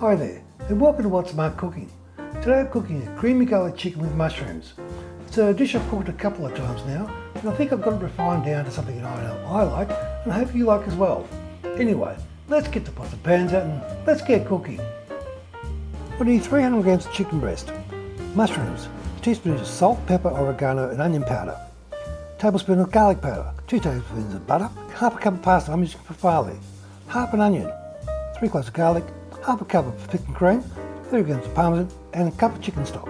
Hi there, and welcome to What's Mark Cooking. Today I'm cooking a creamy garlic chicken with mushrooms. It's a dish I've cooked a couple of times now, and I think I've got it refined down to something I know I like, and I hope you like as well. Anyway, let's get the pots and pans out and let's get cooking. I need 300 grams of chicken breast, mushrooms, a teaspoon of salt, pepper, oregano and onion powder, a tablespoon of garlic powder, 2 tablespoons of butter, half a cup of pasta I'm using for farley, half an onion, 3 cloves of garlic, half a cup of thickened cream, 30 grams of parmesan and a cup of chicken stock.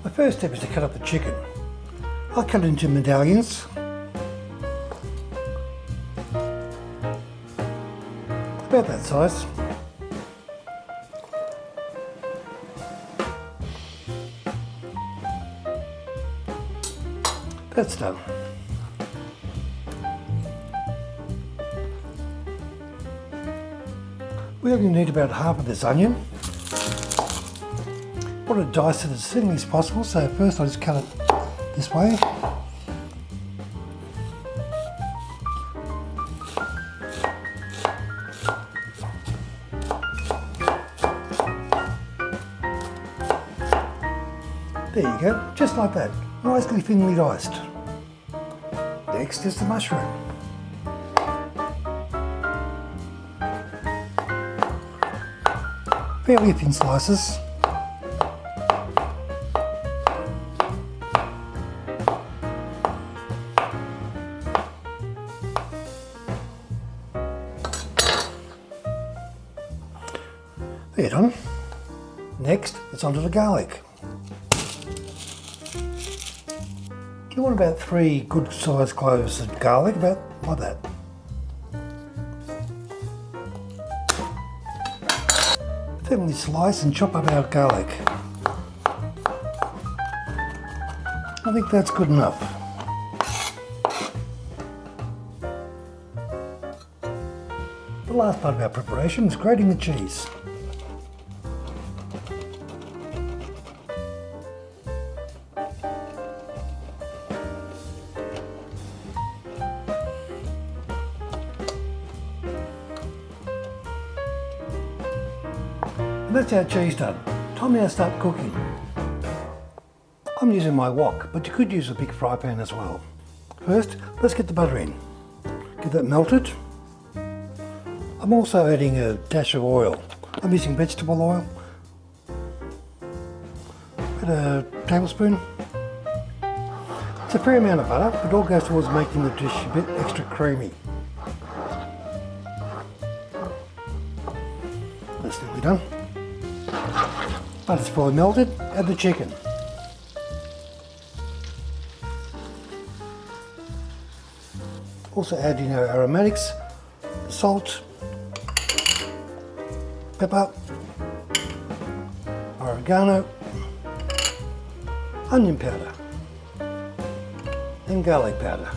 The first step is to cut up the chicken. I'll cut it into medallions. About that size. That's done. We only need about half of this onion. I want to dice it as thinly as possible, so first I'll just cut it this way. There you go, just like that, nicely thinly diced. Next is the mushroom. Fairly thin slices. There, done. Next, it's onto the garlic. You want about 3 good sized cloves of garlic, about like that. Thinly slice and chop up our garlic. I think that's good enough. The last part of our preparation is grating the cheese. And that's our cheese done. Time now to start cooking. I'm using my wok, but you could use a big fry pan as well. First, let's get the butter in. Get that melted. I'm also adding a dash of oil. I'm using vegetable oil. About a tablespoon. It's a fair amount of butter, but it all goes towards making the dish a bit extra creamy. That's nearly done. Butter's fully melted, add the chicken. Also add in our aromatics, salt, pepper, oregano, onion powder and garlic powder.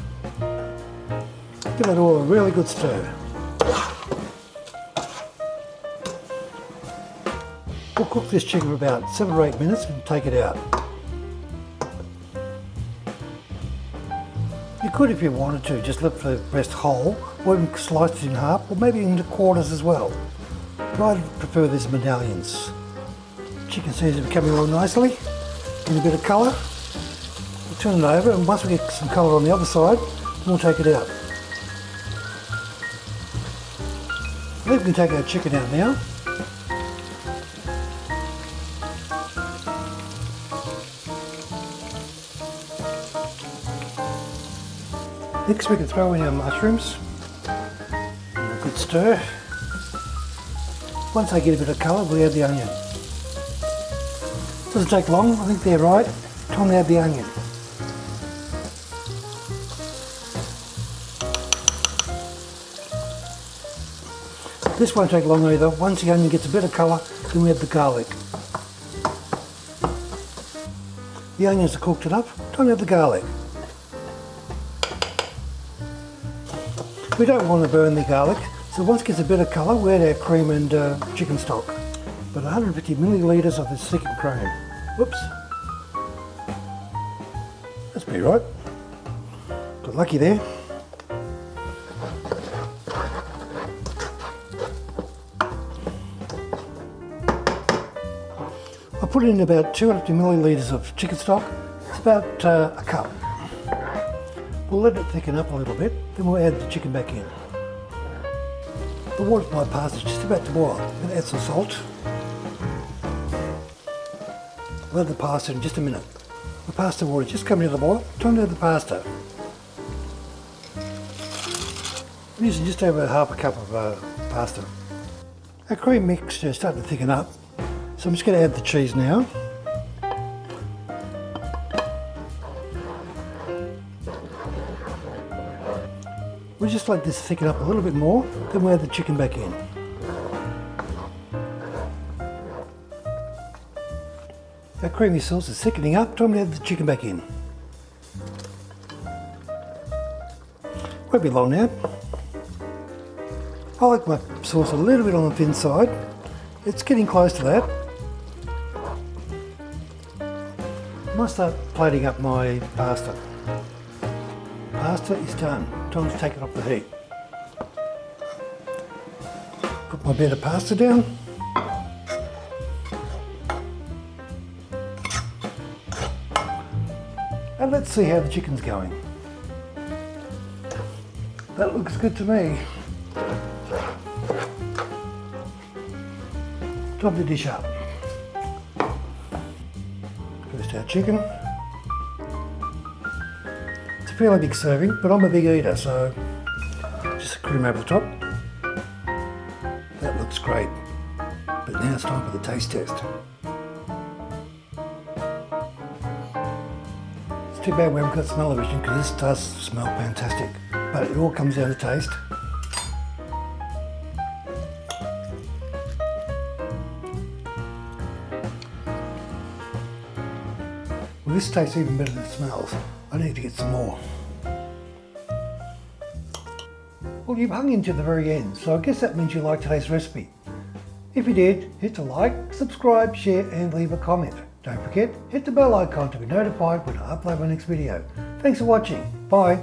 Give it all a really good stir. We'll cook this chicken for about 7 or 8 minutes and take it out. You could, if you wanted to, just let the breast whole, or even slice it in half, or maybe into quarters as well. But I prefer these medallions. Chicken seems to be coming along nicely, getting a bit of colour. We'll turn it over, and once we get some colour on the other side, then we'll take it out. I think we can take our chicken out now. Next we can throw in our mushrooms, a good stir. Once they get a bit of colour, we'll add the onion. Doesn't take long, I think they're right. Time to add the onion. This won't take long either. Once the onion gets a bit of colour, then we add the garlic. The onions are cooked enough, time to add the garlic. We don't want to burn the garlic, so once it gets a bit of colour, we add our cream and chicken stock. But 150 millilitres of this thickened cream. Whoops. That's pretty right. Got lucky there. I put in about 250 millilitres of chicken stock. It's about a cup. We'll let it thicken up a little bit, then we'll add the chicken back in. The water for my pasta is just about to boil. I'm going to add some salt. I'll add the pasta in just a minute. The pasta water is just coming to the boil. Time to add the pasta. I'm using just over half a cup of pasta. Our cream mixture is starting to thicken up, so I'm just going to add the cheese now. We'll just let this thicken up a little bit more, then we'll add the chicken back in. Our creamy sauce is thickening up, time to add the chicken back in. Won't be long now. I like my sauce a little bit on the thin side. It's getting close to that. I might start plating up my pasta. Pasta is done. Time to take it off the heat. Put my bit of pasta down. And let's see how the chicken's going. That looks good to me. Time to dish up. First our chicken. It's a fairly big serving, but I'm a big eater, so just cream over the top. That looks great. But now it's time for the taste test. It's too bad we haven't got smell-o-vision because this does smell fantastic. But it all comes down to taste. Well, this tastes even better than it smells. I need to get some more. Well, you've hung in to the very end, so I guess that means you liked today's recipe. If you did, hit the like, subscribe, share and leave a comment. Don't forget, hit the bell icon to be notified when I upload my next video. Thanks for watching. Bye.